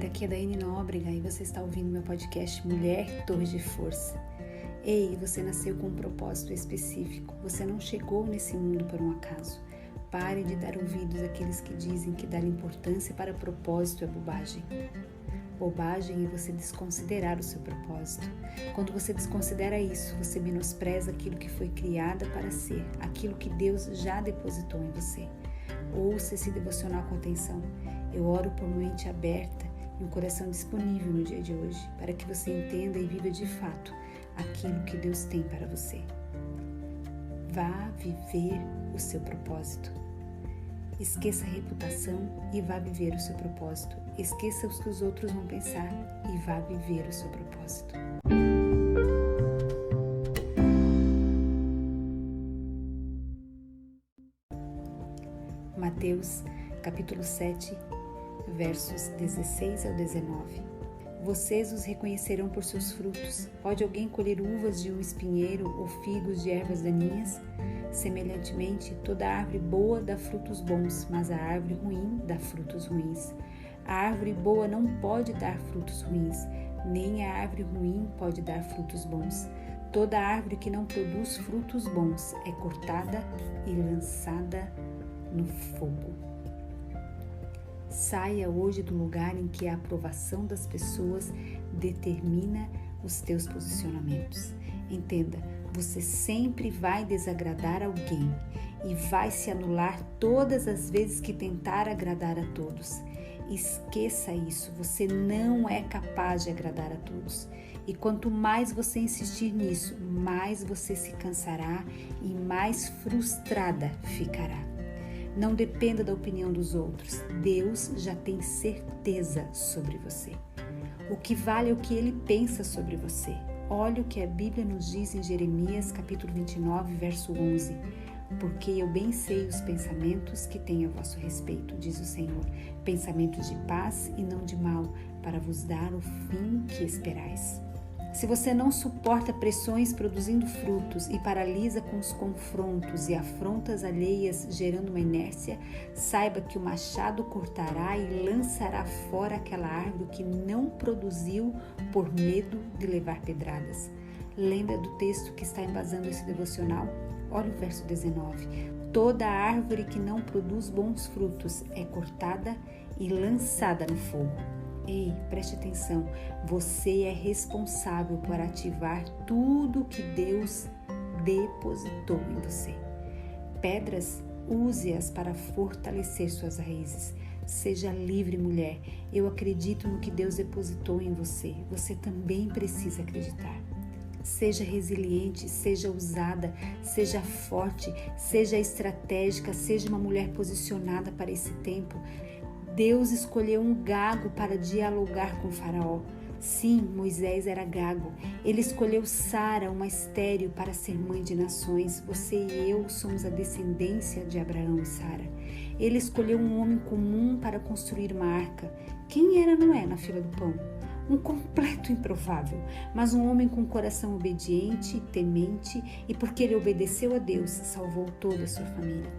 aqui é Daiane Nóbrega e você está ouvindo meu podcast Mulher Torre de Força. Ei, você nasceu com um propósito específico, você não chegou nesse mundo por um acaso. Pare de dar ouvidos àqueles que dizem que dar importância para propósito é bobagem. Bobagem é você desconsiderar o seu propósito. Quando você desconsidera isso, você menospreza aquilo que foi criada para ser, aquilo que Deus já depositou em você. Ouça esse devocional com atenção. Eu oro por uma mente aberta e um coração disponível no dia de hoje, para que você entenda e viva de fato aquilo que Deus tem para você. Vá viver o seu propósito. Esqueça a reputação e vá viver o seu propósito. Esqueça o que os outros vão pensar e vá viver o seu propósito. Mateus, capítulo 7, versos 16 ao 19. Vocês os reconhecerão por seus frutos. Pode alguém colher uvas de um espinheiro ou figos de ervas daninhas? Semelhantemente, toda árvore boa dá frutos bons, mas a árvore ruim dá frutos ruins. A árvore boa não pode dar frutos ruins, nem a árvore ruim pode dar frutos bons. Toda árvore que não produz frutos bons é cortada e lançada no fogo. Saia hoje do lugar em que a aprovação das pessoas determina os teus posicionamentos. Entenda, você sempre vai desagradar alguém e vai se anular todas as vezes que tentar agradar a todos. Esqueça isso, você não é capaz de agradar a todos. E quanto mais você insistir nisso, mais você se cansará e mais frustrada ficará. Não dependa da opinião dos outros. Deus já tem certeza sobre você. O que vale é o que Ele pensa sobre você. Olha o que a Bíblia nos diz em Jeremias, capítulo 29, verso 11. Porque eu bem sei os pensamentos que tenho a vosso respeito, diz o Senhor, pensamentos de paz e não de mal, para vos dar o fim que esperais. Se você não suporta pressões produzindo frutos e paralisa com os confrontos e afrontas alheias gerando uma inércia, saiba que o machado cortará e lançará fora aquela árvore que não produziu por medo de levar pedradas. Lembra do texto que está embasando esse devocional? Olha o verso 19. Toda árvore que não produz bons frutos é cortada e lançada no fogo. Ei, preste atenção, você é responsável por ativar tudo que Deus depositou em você. Pedras, use-as para fortalecer suas raízes. Seja livre, mulher. Eu acredito no que Deus depositou em você. Você também precisa acreditar. Seja resiliente, seja ousada, seja forte, seja estratégica, seja uma mulher posicionada para esse tempo. Deus escolheu um gago para dialogar com Faraó. Sim, Moisés era gago. Ele escolheu Sara, uma estéril, para ser mãe de nações. Você e eu somos a descendência de Abraão e Sara. Ele escolheu um homem comum para construir uma arca. Quem era Noé na fila do pão? Um completo improvável, mas um homem com coração obediente, temente, e porque ele obedeceu a Deus, salvou toda a sua família.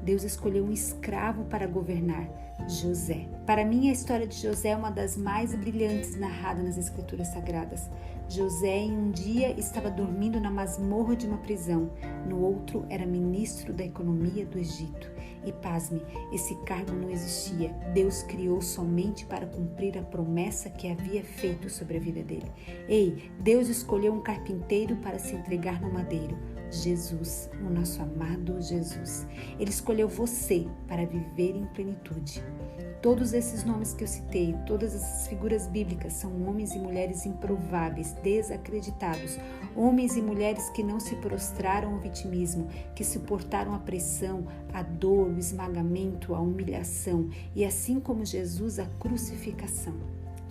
Deus escolheu um escravo para governar, José. Para mim, a história de José é uma das mais brilhantes narrada nas Escrituras Sagradas. José, em um dia, estava dormindo na masmorra de uma prisão. No outro, era ministro da economia do Egito. E pasme, esse cargo não existia. Deus criou somente para cumprir a promessa que havia feito sobre a vida dele. Ei, Deus escolheu um carpinteiro para se entregar no madeiro. Jesus, o nosso amado Jesus. Ele escolheu você para viver em plenitude. Todos esses nomes que eu citei, todas essas figuras bíblicas são homens e mulheres improváveis, desacreditados, homens e mulheres que não se prostraram ao vitimismo, que suportaram a pressão, a dor, o esmagamento, a humilhação e, assim como Jesus, a crucificação.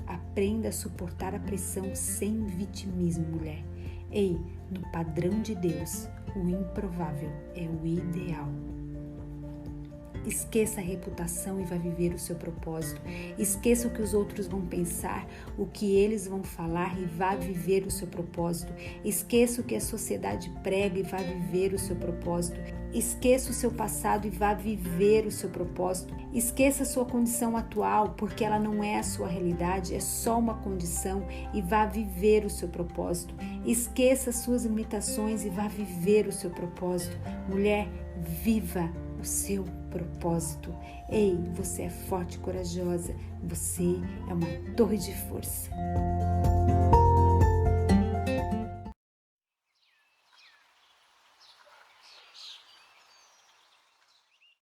Aprenda a suportar a pressão sem vitimismo, mulher. Ei, no padrão de Deus, o improvável é o ideal. Esqueça a reputação e vá viver o seu propósito. Esqueça o que os outros vão pensar, o que eles vão falar e vá viver o seu propósito. Esqueça o que a sociedade prega e vá viver o seu propósito. Esqueça o seu passado e vá viver o seu propósito. Esqueça a sua condição atual, porque ela não é a sua realidade, é só uma condição, e vá viver o seu propósito. Esqueça as suas limitações e vá viver o seu propósito. Mulher, viva o seu propósito. Ei, você é forte e corajosa. Você é uma torre de força.